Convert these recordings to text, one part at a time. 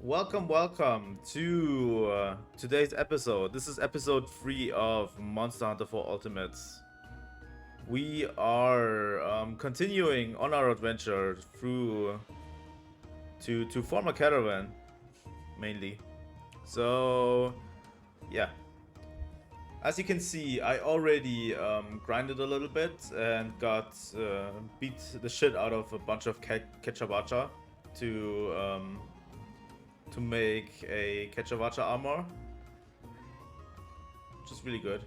Welcome to today's episode. This is episode 3 of Monster Hunter 4 Ultimates. We are continuing on our adventure through to form a caravan, mainly. So, yeah. As you can see, I already grinded a little bit and got beat the shit out of a bunch of Kecha-Wacha to make a Kecha-Wacha armor, which is really good.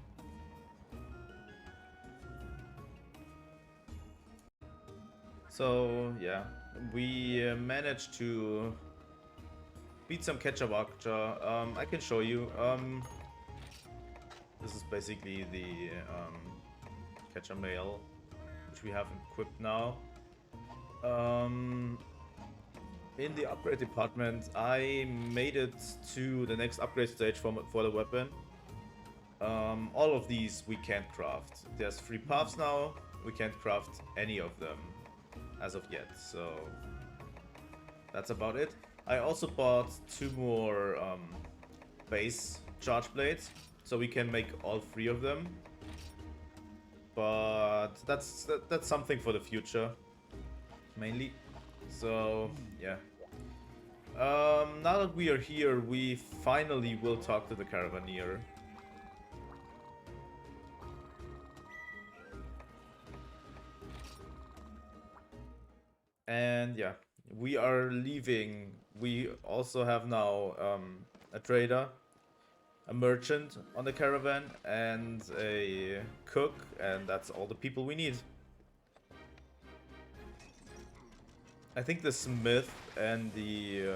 So yeah, we managed to beat some Kecha-Wacha. I can show you. This is basically the Kecha mail, which we have equipped now. In the upgrade department, I made it to the next upgrade stage for the weapon. All of these we can't craft. There's 3 paths now. We can't craft any of them as of yet, so that's about it. I also bought 2 more base charge blades, so we can make all 3 of them. But that's something for the future, mainly. So yeah. Now that we are here, we finally will talk to the Caravaneer. And yeah, we are leaving. We also have now a trader, a merchant on the caravan, and a cook, and that's all the people we need. I think the smith and the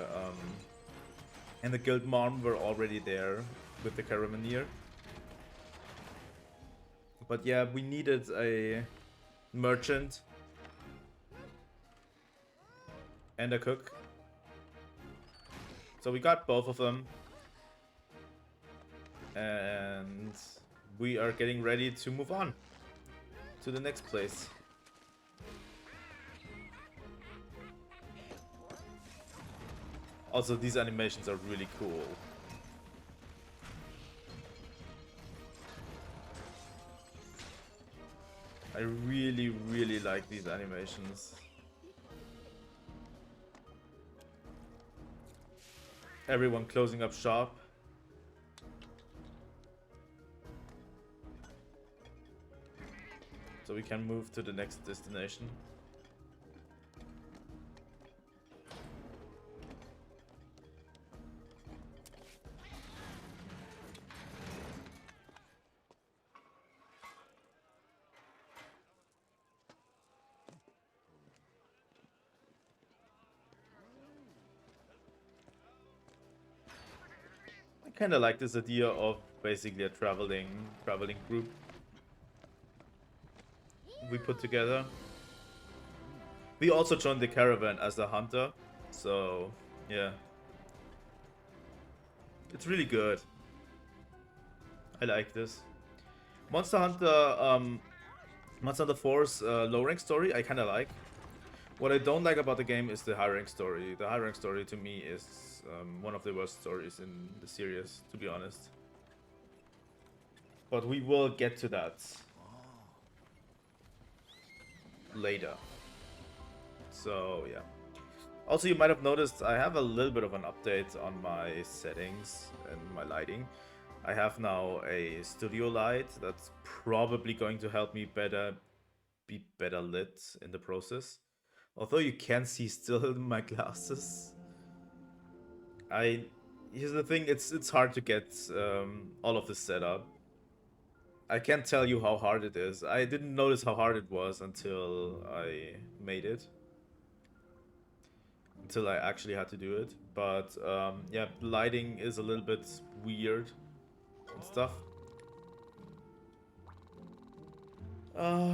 guild marm were already there with the Caravaneer. But yeah, we needed a merchant and a cook. So we got both of them. And we are getting ready to move on to the next place. Also, these animations are really cool. I really like these animations. Everyone closing up shop. So we can move to the next destination. I kind of like this idea of basically a traveling group we put together. We also joined the caravan as a hunter, so yeah, it's really good. I like this. Monster Hunter, Monster Hunter 4's low rank story I kind of like. What I don't like about the game is the high rank story. The high rank story to me is one of the worst stories in the series, to be honest. But we will get to that later. So yeah. Also, you might have noticed I have a little bit of an update on my settings and my lighting. I have now a studio light that's probably going to help me be better lit in the process. Although you can see still my glasses. Here's the thing, it's hard to get all of this set up. I can't tell you how hard it is. I didn't notice how hard it was until I made it. Until I actually had to do it. But yeah, lighting is a little bit weird and stuff.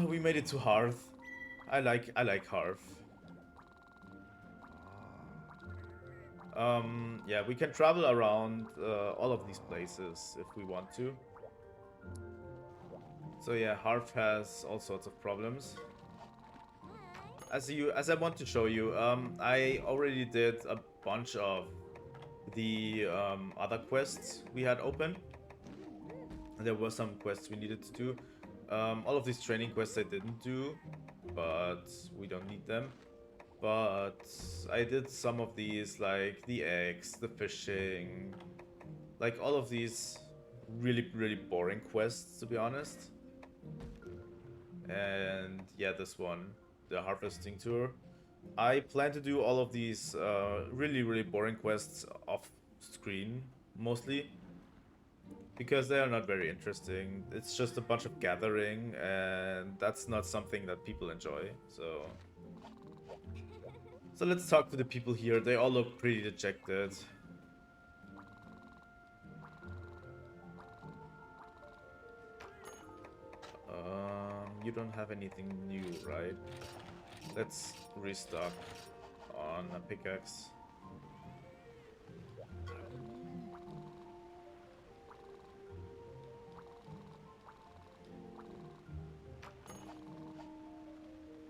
We made it to Harth. I like Harth. Yeah, we can travel around all of these places if we want to. So yeah, Harth has all sorts of problems. As I want to show you, I already did a bunch of the other quests we had open. There were some quests we needed to do. All of these training quests I didn't do, but we don't need them. But I did some of these, like the eggs, the fishing, like all of these really, really boring quests, to be honest. And yeah, this one, the harvesting tour. I plan to do all of these really, really boring quests off screen, mostly. Because they are not very interesting. It's just a bunch of gathering, and that's not something that people enjoy, so... So let's talk to the people here. They all look pretty dejected. You don't have anything new, right? Let's restock on a pickaxe.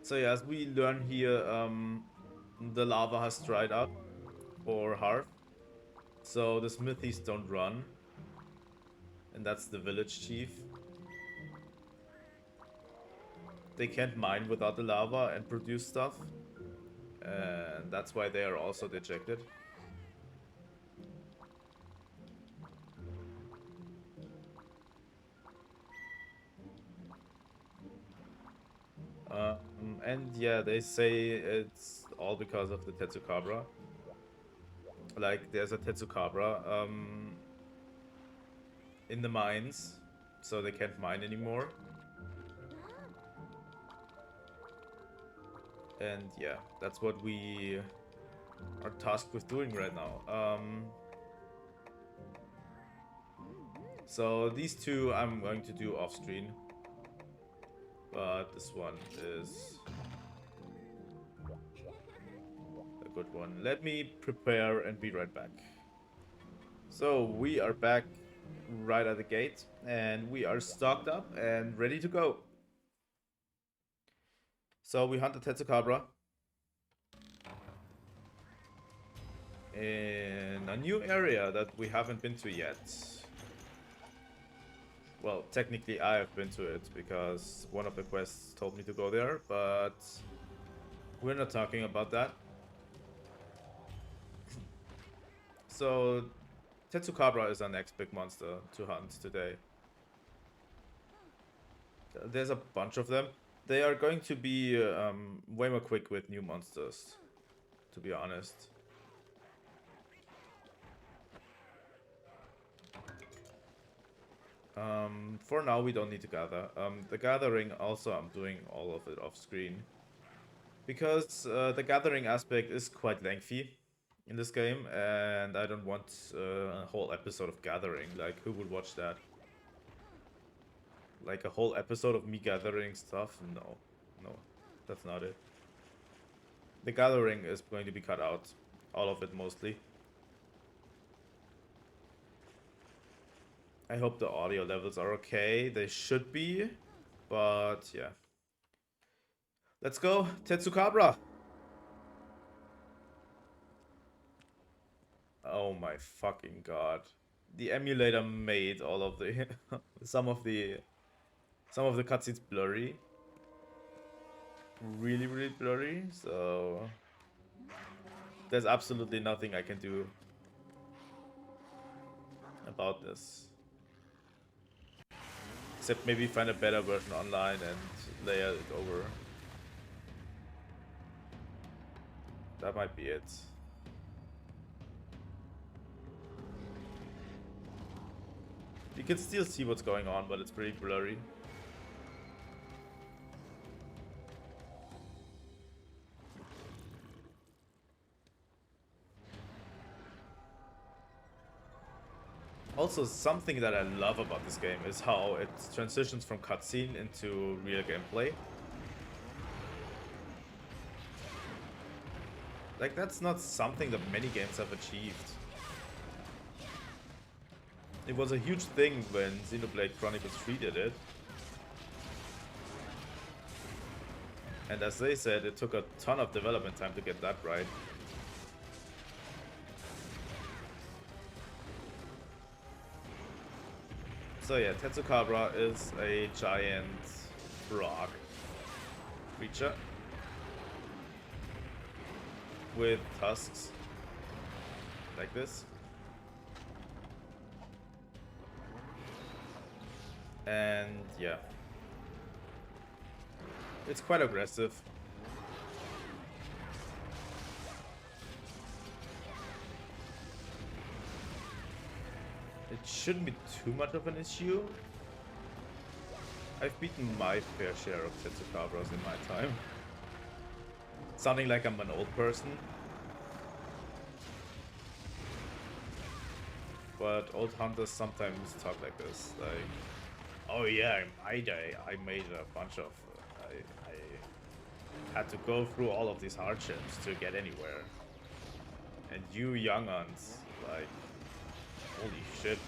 So yeah, as we learn here, the lava has dried up for Harth. So the smithies don't run. And that's the village chief. They can't mine without the lava and produce stuff. And that's why they are also dejected. And yeah, they say it's all because of the Tetsucabra. Like, there's a Tetsucabra in the mines, so they can't mine anymore. And yeah, that's what we are tasked with doing right now. So these two I'm going to do off screen. But this one is a good one. Let me prepare and be right back. So we are back right at the gate, and we are stocked up and ready to go. So we hunt the Tetsucabra in a new area that we haven't been to yet. Well, technically I have been to it because one of the quests told me to go there, but we're not talking about that. So Tetsucabra is our next big monster to hunt today. There's a bunch of them. They are going to be way more quick with new monsters, to be honest. For now, we don't need to gather. The gathering, also, I'm doing all of it off screen. Because the gathering aspect is quite lengthy in this game, and I don't want a whole episode of gathering. Like, who would watch that? Like, a whole episode of me gathering stuff? No. No, that's not it. The gathering is going to be cut out. All of it, mostly. I hope the audio levels are okay. They should be, but yeah. Let's go, Tetsucabra! Oh my fucking god. The emulator made all of the some of the cutscenes blurry. Really, really blurry, so there's absolutely nothing I can do about this. Except maybe find a better version online and layer it over. That might be it. You can still see what's going on, but it's pretty blurry. Also, something that I love about this game is how it transitions from cutscene into real gameplay. Like, that's not something that many games have achieved. It was a huge thing when Xenoblade Chronicles 3 did it. And as they said, it took a ton of development time to get that right. So yeah, Tetsucabra is a giant frog creature with tusks like this. And yeah, it's quite aggressive. It shouldn't be too much of an issue. I've beaten my fair share of Tetsucabras in my time. Sounding like I'm an old person. But old hunters sometimes talk like this, like, oh yeah, in my day, I made a bunch of... I had to go through all of these hardships to get anywhere. And you young uns, like, holy shit.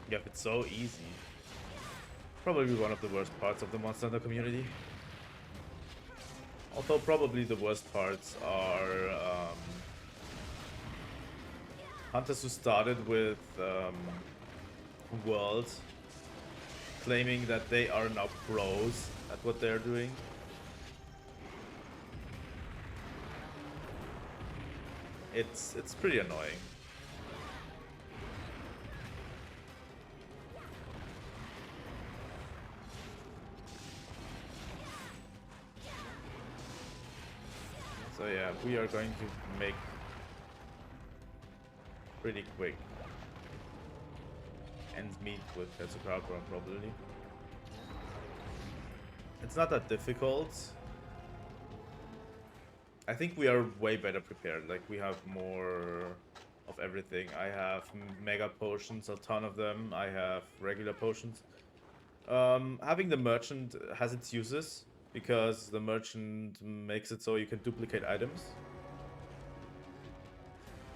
You have it so easy. Probably one of the worst parts of the Monster Hunter community. Although probably the worst parts are hunters who started with World claiming that they are now pros at what they're doing. It's pretty annoying. So yeah, we are going to make pretty quick ends meet with Tetsucabra probably. It's not that difficult. I think we are way better prepared. Like, we have more of everything. I have mega potions, a ton of them. I have regular potions. Having the merchant has its uses, because the merchant makes it so you can duplicate items.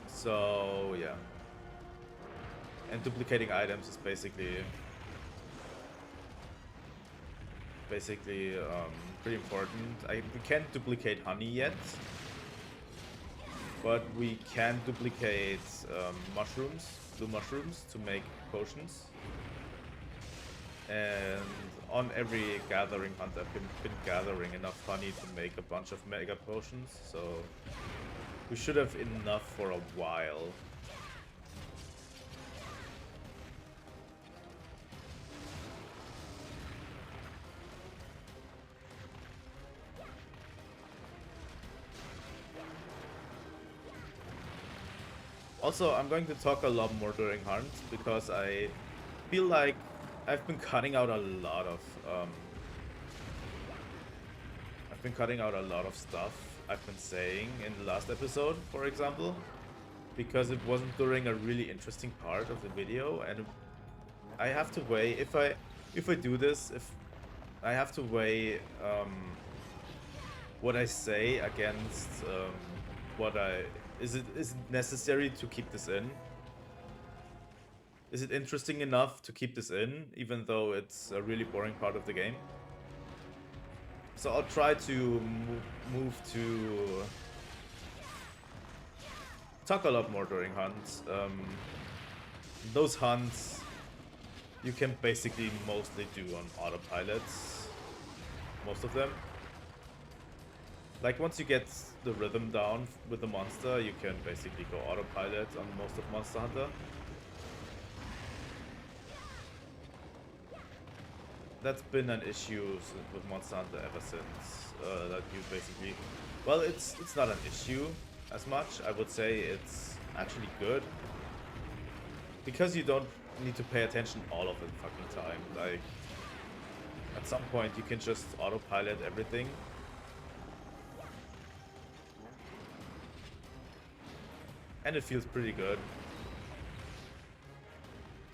So, yeah. And duplicating items is basically pretty important. We can't duplicate honey yet, but we can duplicate mushrooms, blue mushrooms, to make potions. And on every gathering hunt, I've been gathering enough honey to make a bunch of mega potions, so we should have enough for a while. Also, I'm going to talk a lot more during hunt, because I feel like I've been cutting out a lot of stuff I've been saying in the last episode, for example, because it wasn't during a really interesting part of the video, and I have to weigh if I do this, if I have to weigh what I say against what I... Is it necessary to keep this in? Is it interesting enough to keep this in, even though it's a really boring part of the game? So I'll try to move to talk a lot more during hunts. Those hunts you can basically mostly do on autopilots, most of them. Like, once you get the rhythm down with the monster, you can basically go autopilot on most of Monster Hunter. That's been an issue with Monster Hunter ever since. That you basically... Well, it's not an issue as much. I would say it's actually good, because you don't need to pay attention all of the fucking time. Like, at some point you can just autopilot everything. And it feels pretty good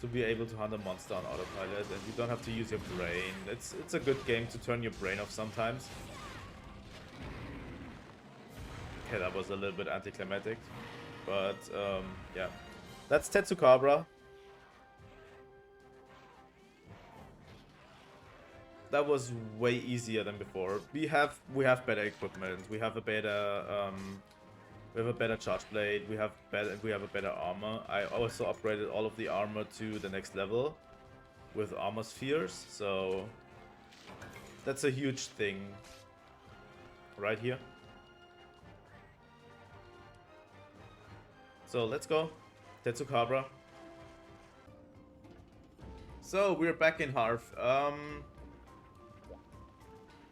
to be able to hunt a monster on autopilot, and you don't have to use your brain. It's a good game to turn your brain off sometimes. Okay, that was a little bit anticlimactic, but yeah, that's Tetsucabra. That was way easier than before. We have better equipment. We have a better We have a better charge blade. We have a better armor. I also upgraded all of the armor to the next level with armor spheres. So that's a huge thing right here. So let's go, Tetsucabra. So we're back in Harth.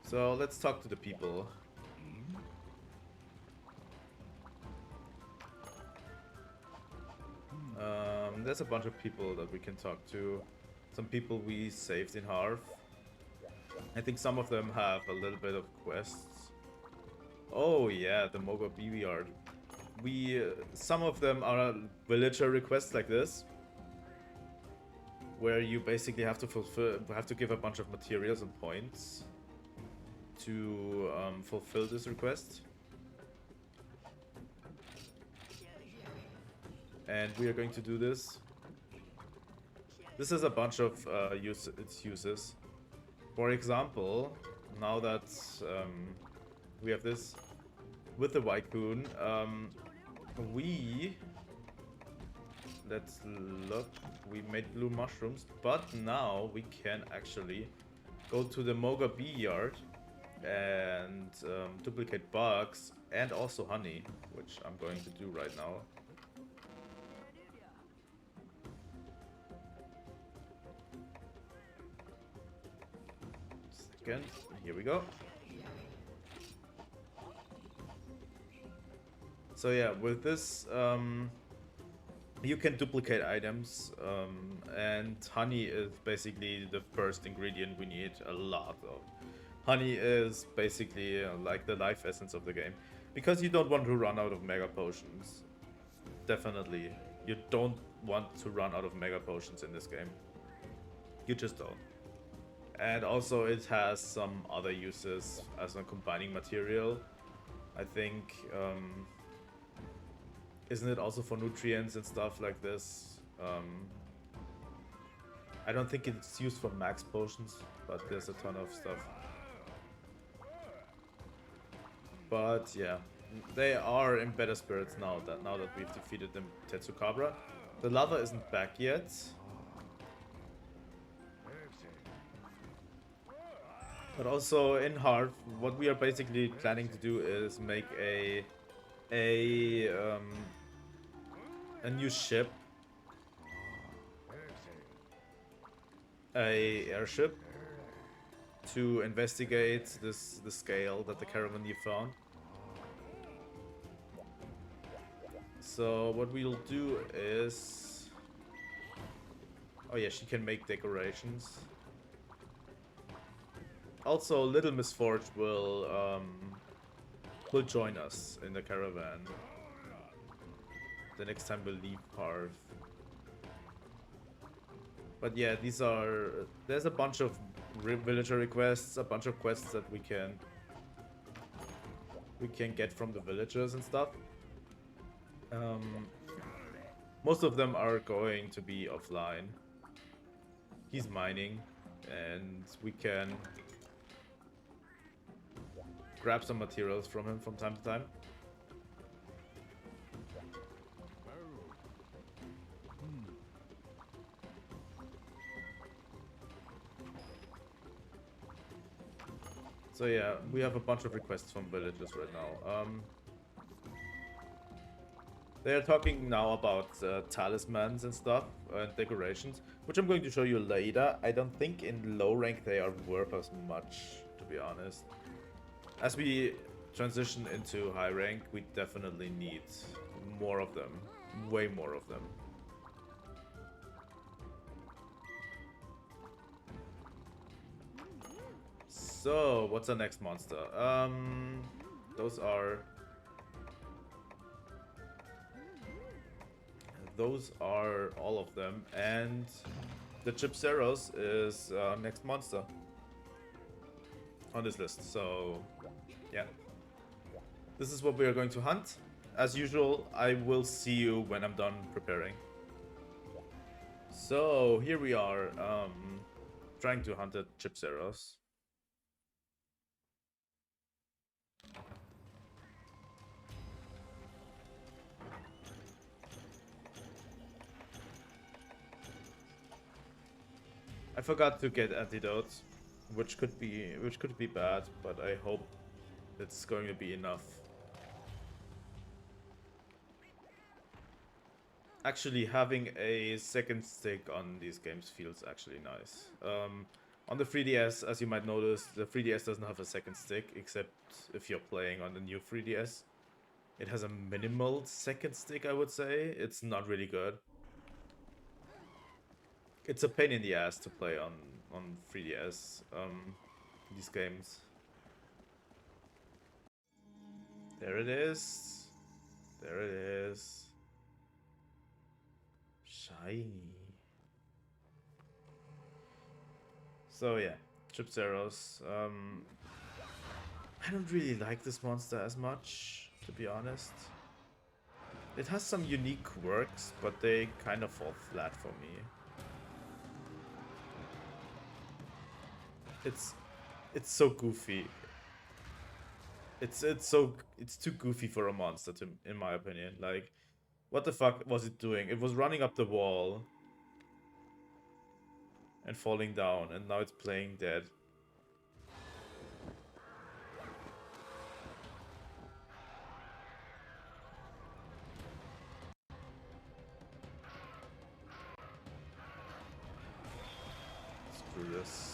So let's talk to the people. There's a bunch of people that we can talk to. Some people we saved in Harth. I think some of them have a little bit of quests. Oh yeah, the Moga BBR. Some of them are villager requests like this, where you basically have to give a bunch of materials and points to fulfill this request. And we are going to do this. This is a bunch of uses. For example, now that we have this with the Wycoon, let's look, we made blue mushrooms, but now we can actually go to the Moga bee yard and duplicate bugs and also honey, which I'm going to do right now. Second, here we go. So yeah, with this, you can duplicate items, and honey is basically the first ingredient we need a lot of. Honey is basically like the life essence of the game, because you don't want to run out of mega potions. Definitely, you don't want to run out of mega potions in this game. You just don't. And also it has some other uses as a combining material. I think, isn't it also for nutrients and stuff like this? I don't think it's used for max potions, but there's a ton of stuff. But yeah, they are in better spirits now that we've defeated the Tetsucabra. The lava isn't back yet. But also in Harth, what we are basically planning to do is make a new ship, a airship, to investigate the scale that the caravan you found. So what we'll do is, oh yeah, she can make decorations. Also, Little Miss Forge will join us in the caravan the next time we leave Harth. But yeah, there's a bunch of villager requests, a bunch of quests that we can get from the villagers and stuff. Most of them are going to be offline. He's mining, and we can grab some materials from him from time to time. So yeah, we have a bunch of requests from villagers right now. They are talking now about talismans and stuff, and decorations, which I'm going to show you later. I don't think in low rank they are worth as much, to be honest. As we transition into high rank, we definitely need more of them. Way more of them. So, what's the next monster? Those are all of them, and the Chipseros is next monster on this list. So yeah, this is what we are going to hunt. As usual, I will see you when I'm done preparing. So here we are, trying to hunt the Chipseros. I forgot to get antidote, which could be bad, but I hope it's going to be enough. Actually, having a second stick on these games feels actually nice. On the 3DS, as you might notice, the 3DS doesn't have a second stick, except if you're playing on the new 3DS. It has a minimal second stick, I would say. It's not really good. It's a pain in the ass to play on 3DS, these games. There it is. There it is. Shiny. So yeah, Chipzeros. I don't really like this monster as much, to be honest. It has some unique quirks, but they kind of fall flat for me. It's so goofy. It's too goofy for a monster, in my opinion. Like, what the fuck was it doing? It was running up the wall and falling down, and now it's playing dead. Screw this.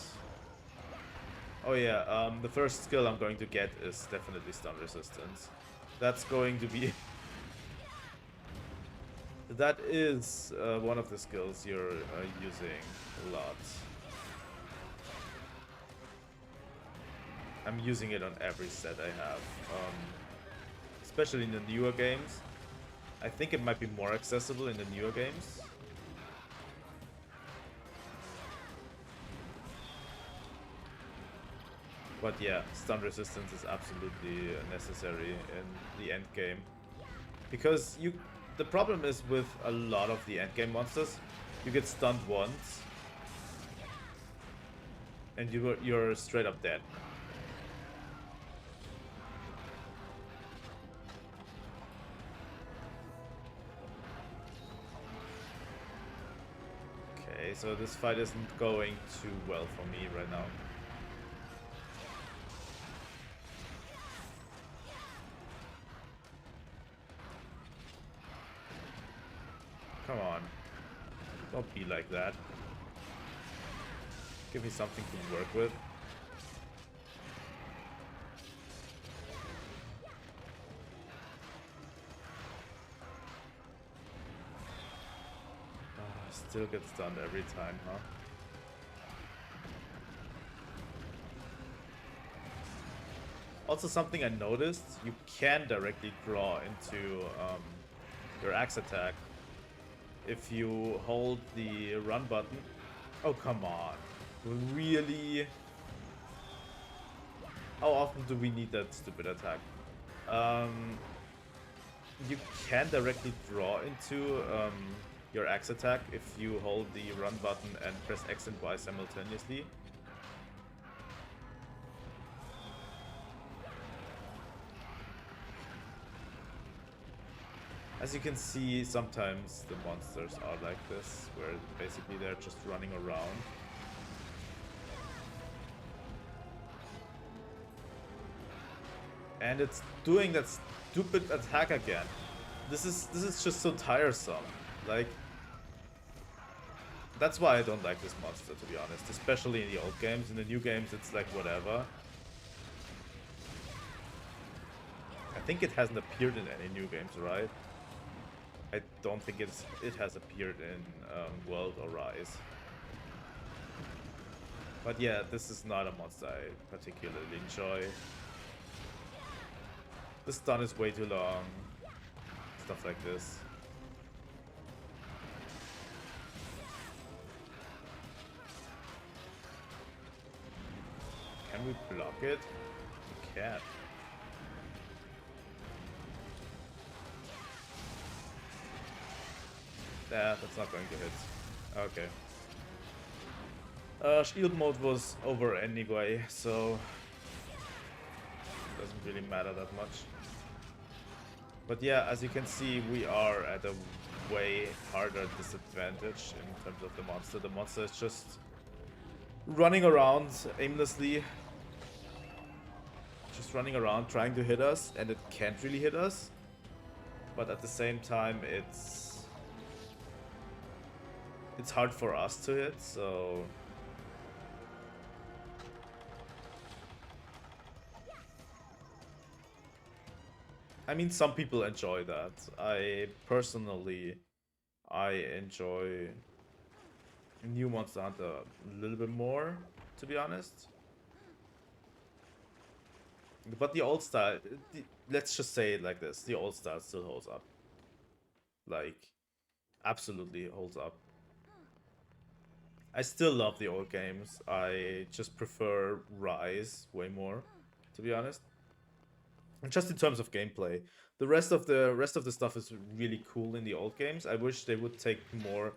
Oh yeah, the first skill I'm going to get is definitely stun resistance. That's going to be... that is one of the skills you're using a lot. I'm using it on every set I have. Especially in the newer games. I think it might be more accessible in the newer games. But yeah, stun resistance is absolutely necessary in the end game. Because the problem is with a lot of the end game monsters, you get stunned once and you're straight up dead. Okay, so this fight isn't going too well for me right now. Come on. Don't be like that. Give me something to work with. Still get stunned every time, huh? Also, something I noticed, you can directly draw into your axe attack if you hold the run button. Oh, come on. Really? How often do we need that stupid attack? You can directly draw into your axe attack if you hold the run button and press X and Y simultaneously. As you can see, sometimes the monsters are like this, where basically they're just running around. And it's doing that stupid attack again. This is just so tiresome. Like, that's why I don't like this monster, to be honest. Especially in the old games. In the new games, it's like whatever. I think it hasn't appeared in any new games, right? I don't think it has appeared in World or Rise. But yeah, this is not a monster I particularly enjoy. The stun is way too long. Stuff like this. Can we block it? We can't. Yeah, that's not going to hit. Okay. Shield mode was over anyway, so doesn't really matter that much. But yeah, as you can see, we are at a way harder disadvantage in terms of the monster. The monster is just running around aimlessly. Just running around trying to hit us, and it can't really hit us. But at the same time, it's hard for us to hit, so... I mean, some people enjoy that. I enjoy new Monster Hunter a little bit more, to be honest. But the old style, let's just say it like this, the old style still holds up. Like, absolutely holds up. I still love the old games. I just prefer Rise way more, to be honest. And just in terms of gameplay, the rest of the stuff is really cool in the old games. I wish they would take more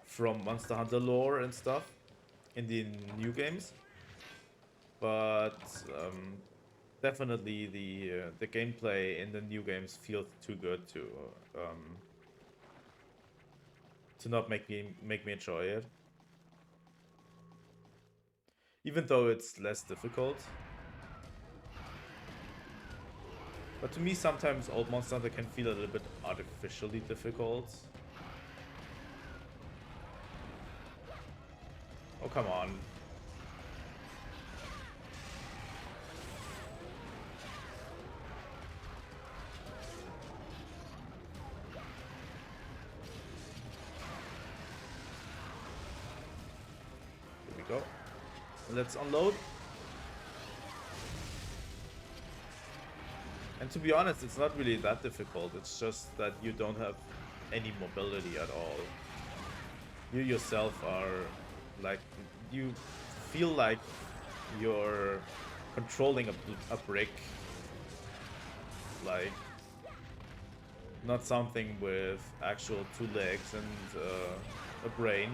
from Monster Hunter lore and stuff in the new games. But definitely the gameplay in the new games feels too good to not make me enjoy it. Even though it's less difficult. But to me, sometimes old Monster Hunter can feel a little bit artificially difficult. Oh, come on. Here we go. Let's unload. And to be honest, it's not really that difficult. It's just that you don't have any mobility at all. You yourself are like, you feel like you're controlling a brick. Like, not something with actual 2 legs and a brain.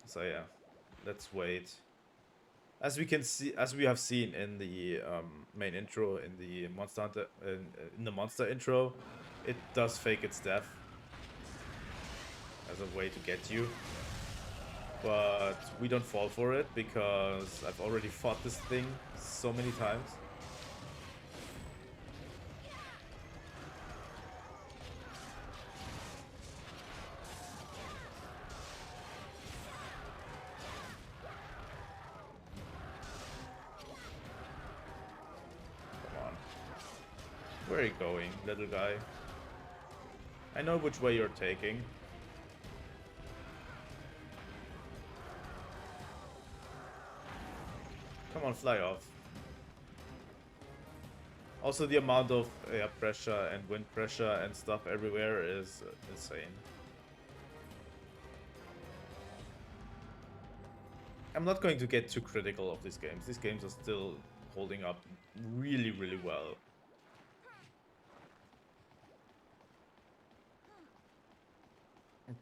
So yeah, let's wait. As we can see, as we have seen in the main intro, in the Monster Hunter, in the monster intro, it does fake its death as a way to get you. But we don't fall for it because I've already fought this thing so many times. Where are you going, little guy? I know which way you're taking. Come on, fly off. Also, the amount of air pressure and wind pressure and stuff everywhere is insane. I'm not going to get too critical of these games. These games are still holding up really, really well.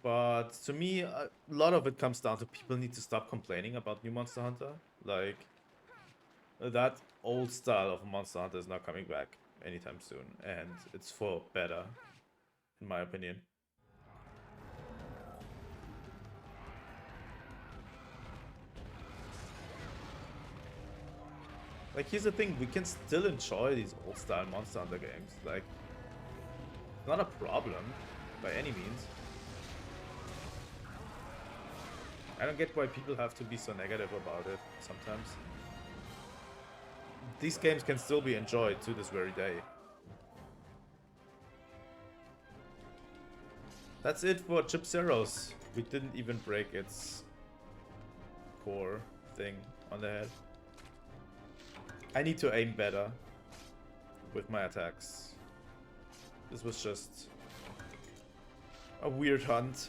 But to me, a lot of it comes down to people need to stop complaining about new Monster Hunter. Like, that old style of Monster Hunter is not coming back anytime soon. And it's for better, in my opinion. Like, here's the thing, we can still enjoy these old style Monster Hunter games. Like, not a problem, by any means. I don't get why people have to be so negative about it sometimes. These games can still be enjoyed to this very day. That's it for Chip Zeros. We didn't even break its core thing on the head. I need to aim better with my attacks. This was just a weird hunt,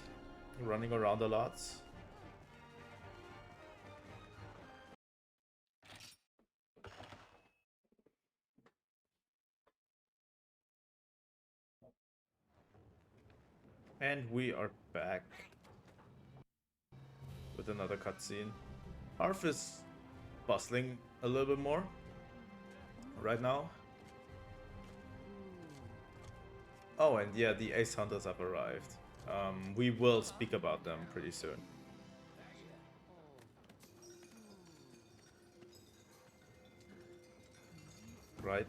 running around a lot. And we are back with another cutscene. Harth is bustling a little bit more right now. Oh, and yeah, the Ace Hunters have arrived. We will speak about them pretty soon. Right?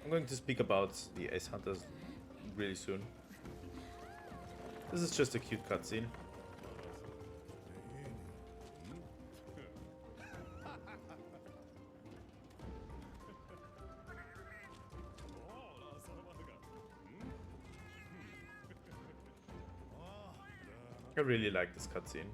I'm going to speak about the Ace Hunters really soon. This is just a cute cutscene. I really like this cutscene.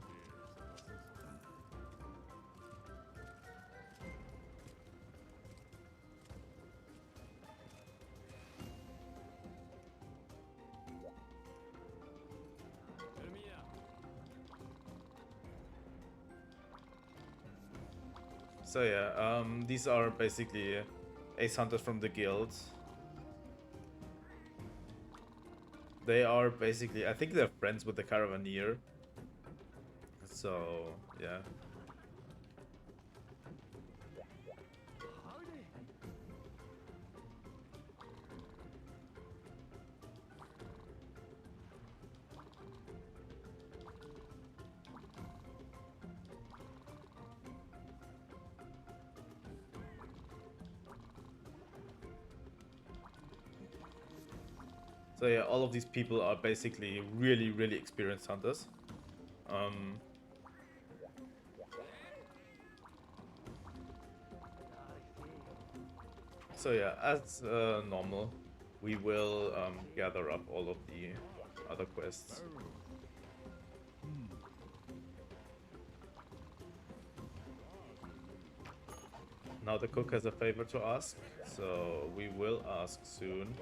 So yeah, these are basically Ace Hunters from the guild. They are basically, I think they're friends with the Caravaneer. So, yeah. So yeah, all of these people are basically really, really experienced hunters. So yeah, as normal, we will gather up all of the other quests. Now the cook has a favor to ask, so we will ask soon.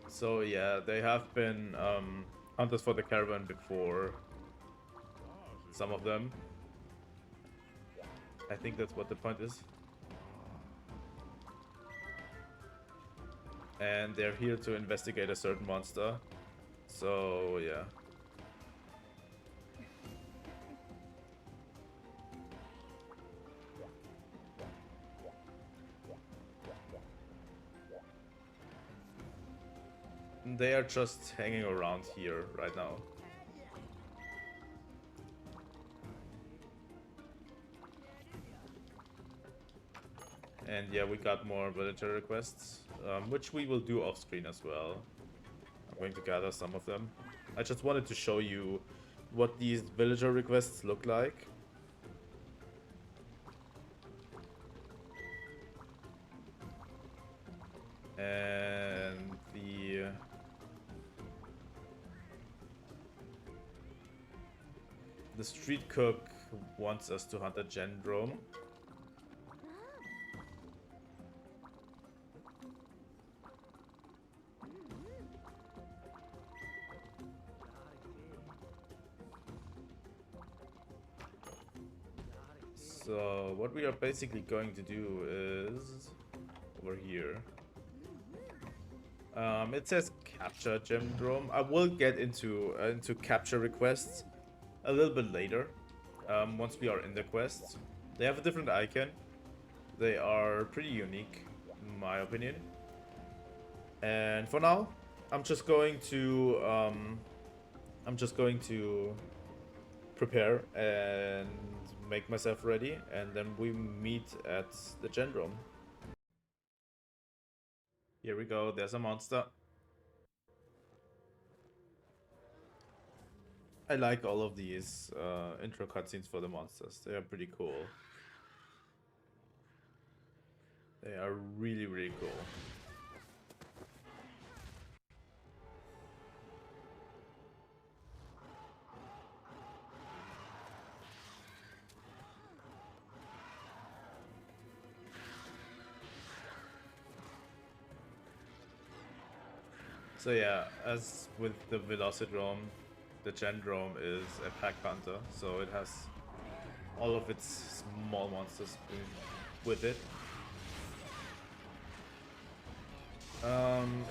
So yeah, they have been hunters for the caravan before. Some of them. I think that's what the point is. And they're here to investigate a certain monster. So yeah. They are just hanging around here right now. And yeah, we got more villager requests, which we will do off screen as well. I'm going to gather some of them. I just wanted to show you what these villager requests look like. And the street cook wants us to hunt a Gendrome. So what we are basically going to do is over here. It says capture Gendrome. I will get into capture requests a little bit later. Once we are in the quest, they have a different icon. They are pretty unique, in my opinion. And for now, I'm just going to prepare and make myself ready, and then we meet at the Gendrome. Here we go. There's a monster. I like all of these intro cutscenes for the monsters. They are pretty cool. They are really, really cool. So yeah, as with the Velocidrome, the Gendrome is a pack hunter, so it has all of its small monsters with it.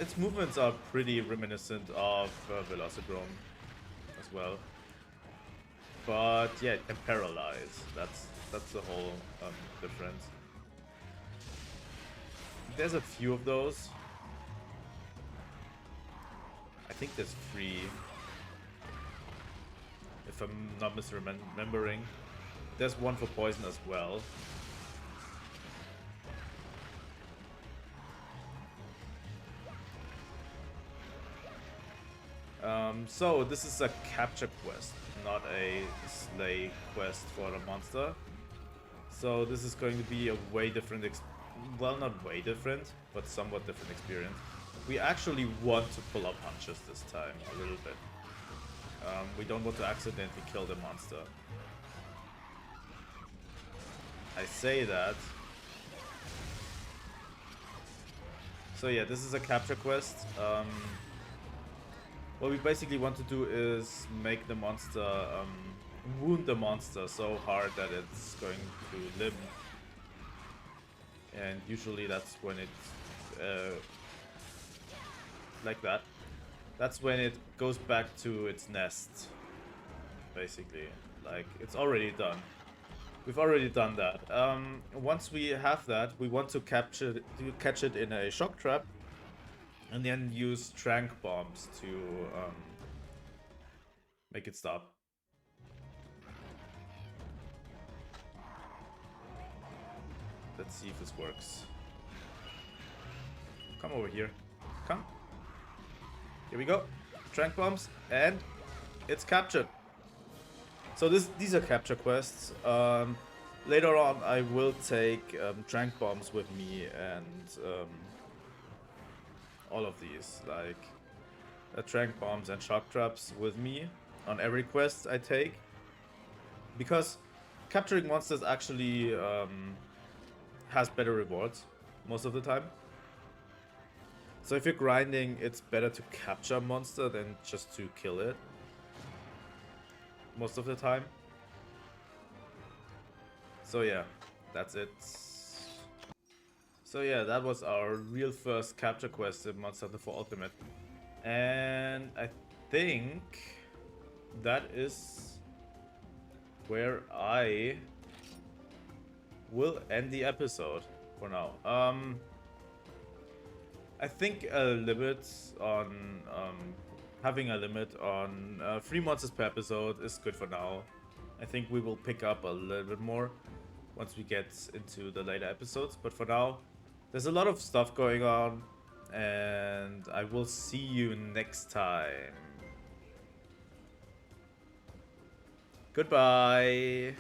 Its movements are pretty reminiscent of Velociraptor as well. But yeah, it can paralyze. That's the whole difference. There's a few of those. I think there's 3. If I'm not misremembering. There's 1 for poison as well. So this is a capture quest, not a slay quest for a monster. So this is going to be a way different, well, not way different, but somewhat different experience. We actually want to pull up punches this time a little bit. We don't want to accidentally kill the monster. I say that. So yeah, this is a capture quest. What we basically want to do is make the monster, wound the monster so hard that it's going to limp. And usually that's when it's, like that. That's when it goes back to its nest, basically. Like, it's already done. We've already done that. Once we have that, we want to catch it in a shock trap. And then use trank bombs to make it stop. Let's see if this works. Come over here. Come. Here we go. Trank bombs, and it's captured. So these are capture quests. Later on, I will take trank bombs with me and all of these, like trank bombs and shock traps with me on every quest I take, because capturing monsters actually has better rewards most of the time. So if you're grinding, it's better to capture a monster than just to kill it most of the time. So yeah, that's it. So yeah, that was our real first capture quest in Monster Hunter 4 Ultimate. And I think that is where I will end the episode for now. I think a limit on having a limit on 3 monsters per episode is good for now. I think we will pick up a little bit more once we get into the later episodes, but for now, there's a lot of stuff going on, and I will see you next time. Goodbye.